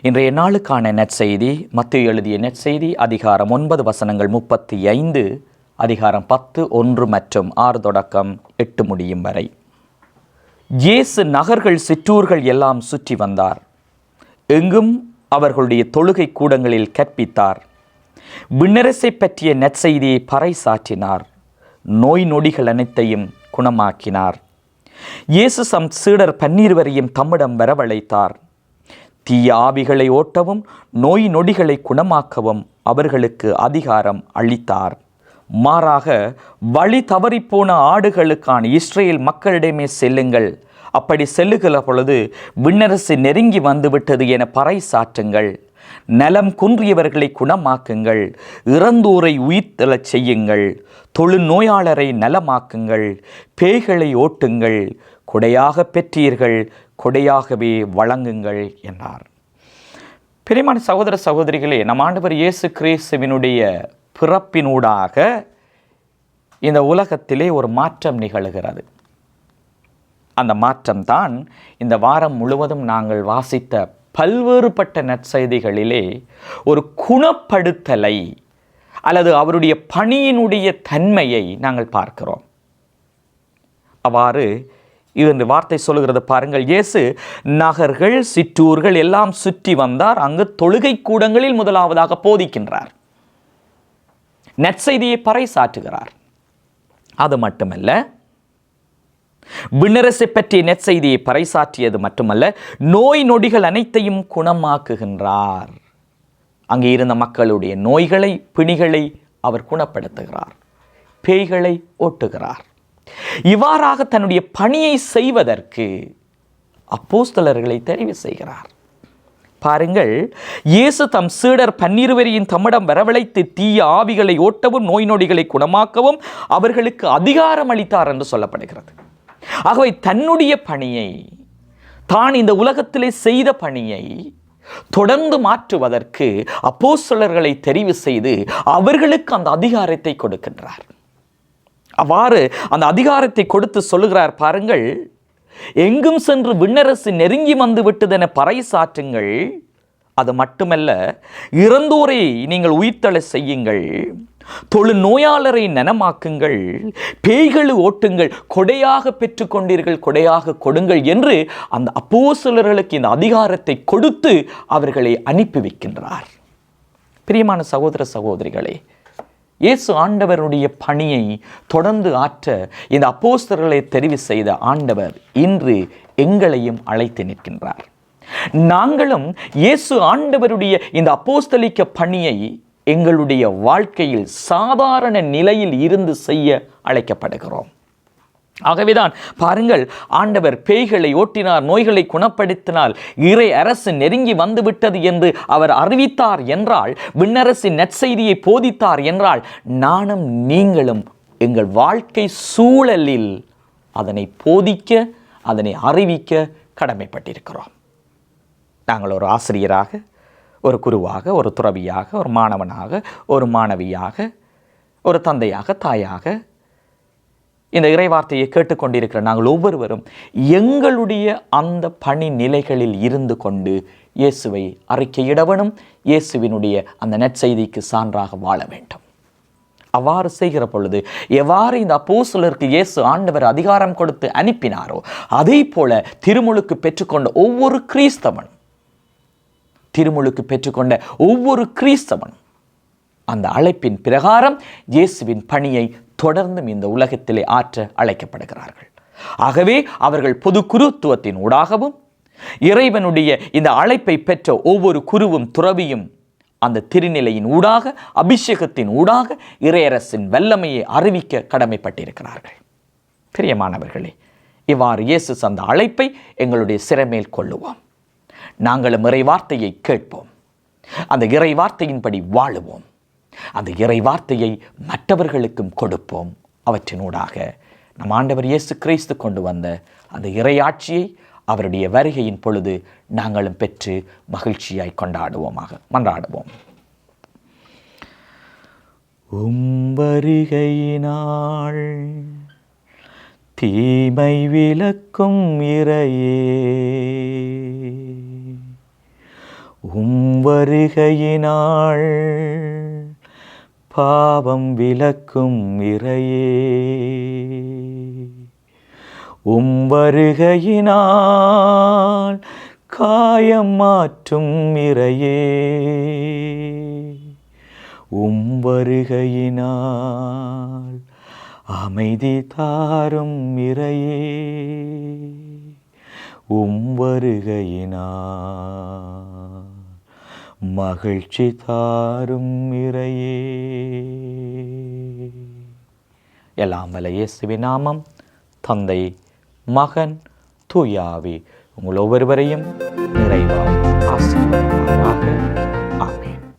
இன்றைய நாளுக்கான நற்செய்தி மத்தேயு எழுதிய நற்செய்தி அதிகாரம் 9 வசனங்கள் 35, அதிகாரம் 10 1 மற்றும் 6 தொடக்கம் 8 முடியும் வரை. இயேசு நகர்கள் சிற்றூர்கள் எல்லாம் சுற்றி வந்தார். எங்கும் அவர்களுடைய தொழுகை கூடங்களில் கற்பித்தார். விண்ணரசை பற்றிய நற்செய்தியை பறைசாற்றினார். நோய் நொடிகள் அனைத்தையும் குணமாக்கினார். இயேசு தம் சீடர் 12 தம்மிடம் வரவழைத்தார். தீய ஆவிகளை ஓட்டவும் நோய் நொடிகளை குணமாக்கவும் அவர்களுக்கு அதிகாரம் அளித்தார். மாறாக வழி தவறிப்போன ஆடுகளுக்கான இஸ்ரேல் மக்களிடமே செல்லுங்கள். அப்படி செல்லுகிற பொழுது விண்ணரசு நெருங்கி வந்துவிட்டது என பறைசாற்றுங்கள். நலம் குன்றியவர்களை குணமாக்குங்கள். இறந்தோரை உயிர்த்தெழச் செய்யுங்கள். தொழுநோயாளரை நலமாக்குங்கள். பேய்களை ஓட்டுங்கள். கொடையாக பெற்றீர்கள், கொடையாகவே வழங்குங்கள் என்றார். பிரியமான சகோதர சகோதரிகளே, நம் ஆண்டவர் இயேசு கிறிஸ்துவினுடைய பிறப்பினூடாக இந்த உலகத்திலே ஒரு மாற்றம் நிகழ்கிறது. அந்த மாற்றம்தான் இந்த வாரம் முழுவதும் நாங்கள் வாசித்த பல்வேறுபட்ட நற்செய்திகளிலே ஒரு குணப்படுத்தலை அல்லது அவருடைய பணியினுடைய தன்மையை நாங்கள் பார்க்கிறோம். அவ்வாறு இந்த வார்த்தை சொல்லுகிறது பாருங்கள். இயேசு நகர்கள் சிற்றூர்கள் எல்லாம் சுற்றி வந்தார். அங்கு தொழுகை கூடங்களில் முதலாவதாக போதிக்கின்றார். நற்செய்தியை பறைசாற்றுகிறார். அது மட்டுமல்ல, விண்ணரசை பற்றிய நற்செய்தியை பறைசாற்றியது மட்டுமல்ல, நோய் நொடிகள் அனைத்தையும் குணமாக்குகின்றார். அங்கே இருந்த மக்களுடைய நோய்களை பிணிகளை அவர் குணப்படுத்துகிறார். பேய்களை ஓட்டுகிறார். இவ்வாறாக தன்னுடைய பணியை செய்வதற்கு அப்போஸ்தலர்களை தெரிவு செய்கிறார். பாருங்கள், இயேசு தம் சீடர் 12 தம்மிடம் வரவழைத்து தீய ஆவிகளை ஓட்டவும் நோய் நொடிகளை குணமாக்கவும் அவர்களுக்கு அதிகாரம் அளித்தார் என்று சொல்லப்படுகிறது. ஆகவே தன்னுடைய பணியை, தான் இந்த உலகத்திலே செய்த பணியை தொடர்ந்து மாற்றுவதற்கு அப்போஸ்தலர்களை தெரிவு செய்து அவர்களுக்கு அந்த அதிகாரத்தை கொடுக்கின்றார். அவ்வாறு அந்த அதிகாரத்தை கொடுத்து சொல்லுகிறார் பாருங்கள். எங்கும் சென்று விண்ணரசு நெருங்கி வந்து விட்டதென பறைசாற்றுங்கள். அது மட்டுமல்ல, இறந்தோரை நீங்கள் உயிர்த்தெழ செய்யுங்கள். தொழுநோயாளரை நலமாக்குங்கள். பேய்களை ஓட்டுங்கள். கொடையாக பெற்றுக்கொண்டீர்கள், கொடையாக கொடுங்கள் என்று அந்த அப்போஸ்தலர்களுக்கு இந்த அதிகாரத்தை கொடுத்து அவர்களை அனுப்பி வைக்கின்றார். பிரியமான சகோதர சகோதரிகளே, இயேசு ஆண்டவருடைய பணியை தொடர்ந்து ஆற்ற இந்த அப்போஸ்தலர்களை தெரிவு செய்த ஆண்டவர் இன்று எங்களையும் அழைத்து நிற்கின்றார். நாங்களும் இயேசு ஆண்டவருடைய இந்த அப்போஸ்தலிக்க பணியை எங்களுடைய வாழ்க்கையில் சாதாரண நிலையில் இருந்து செய்ய அழைக்கப்படுகிறோம். ஆகவேதான் பாருங்கள், ஆண்டவர் பேய்களை ஓட்டினார், நோய்களை குணப்படுத்தினார், இறை அரசு நெருங்கி வந்துவிட்டது என்று அவர் அறிவித்தார் என்றால், விண்ணரசின் நற்செய்தியை போதித்தார் என்றால், நானும் நீங்களும் எங்கள் வாழ்க்கை சூழலில் அதனை போதிக்க, அதனை அறிவிக்க கடமைப்பட்டிருக்கிறோம். நாங்கள் ஒரு ஆசிரியராக, ஒரு குருவாக, ஒரு துறவியாக, ஒரு மாணவனாக, ஒரு மாணவியாக, ஒரு தந்தையாக, தாயாக இந்த இறைவார்த்தையை கேட்டுக்கொண்டிருக்கிற நாங்கள் ஒவ்வொருவரும் எங்களுடைய அந்த பணி நிலைகளில் இருந்து கொண்டு இயேசுவை அறிக்கையிடவனும், இயேசுவினுடைய அந்த நற்செய்திக்கு சான்றாக வாழ வேண்டும். அவ்வாறு செய்கிற பொழுது எவ்வாறு இந்த அப்போஸ்தலருக்கு இயேசு ஆண்டவர் அதிகாரம் கொடுத்து அனுப்பினாரோ, அதே போல திருமுழுக்கு பெற்றுக்கொண்ட ஒவ்வொரு கிறிஸ்தவன், திருமுழுக்கு பெற்றுக்கொண்ட ஒவ்வொரு கிறிஸ்தவன் அந்த அழைப்பின் பிரகாரம் இயேசுவின் பணியை தொடர்ந்தும் இந்த உலகத்திலே ஆற்ற அழைக்கப்படுகிறார்கள். ஆகவே அவர்கள் பொது குருத்துவத்தின் ஊடாகவும் இறைவனுடைய இந்த அழைப்பை பெற்ற ஒவ்வொரு குருவும் துறவியும் அந்த திருநிலையின் ஊடாக, அபிஷேகத்தின் ஊடாக இறையரசின் வல்லமையை அறிவிக்க கடமைப்பட்டிருக்கிறார்கள். பிரியமானவர்களே, இவ்வாறு இயேசு அந்த அழைப்பை எங்களுடைய சிறைமேல் கொள்ளுவோம். நாங்களும் இறைவார்த்தையை கேட்போம். அந்த இறைவார்த்தையின்படி வாழுவோம். அந்த இறை வார்த்தையை மற்றவர்களுக்கும் கொடுப்போம். அவற்றினூடாக நம் ஆண்டவர் இயேசு கிறிஸ்து கொண்டு வந்த அந்த இறையாட்சியை அவருடைய வருகையின் பொழுது நாங்களும் பெற்று மகிழ்ச்சியாய் மன்றாடுவோம். வருகையினால் தீமை விலக்கும் இறையே, வருகையினாள் பாவம் விலக்கும் இறையே, வருகையினால் காயம் மாற்றும் இறையே, வருகையினால் அமைதி தாரும் இறையே, வருகையினால் மகிழ்ச்சி தாரும் இறையே. எல்லாம் வல்ல இயேசுவின் நாமம், தந்தை, மகன், தூய ஆவி உங்கள் ஒவ்வொருவரையும் நிறைவாய் ஆசீர்வதிப்பாராக.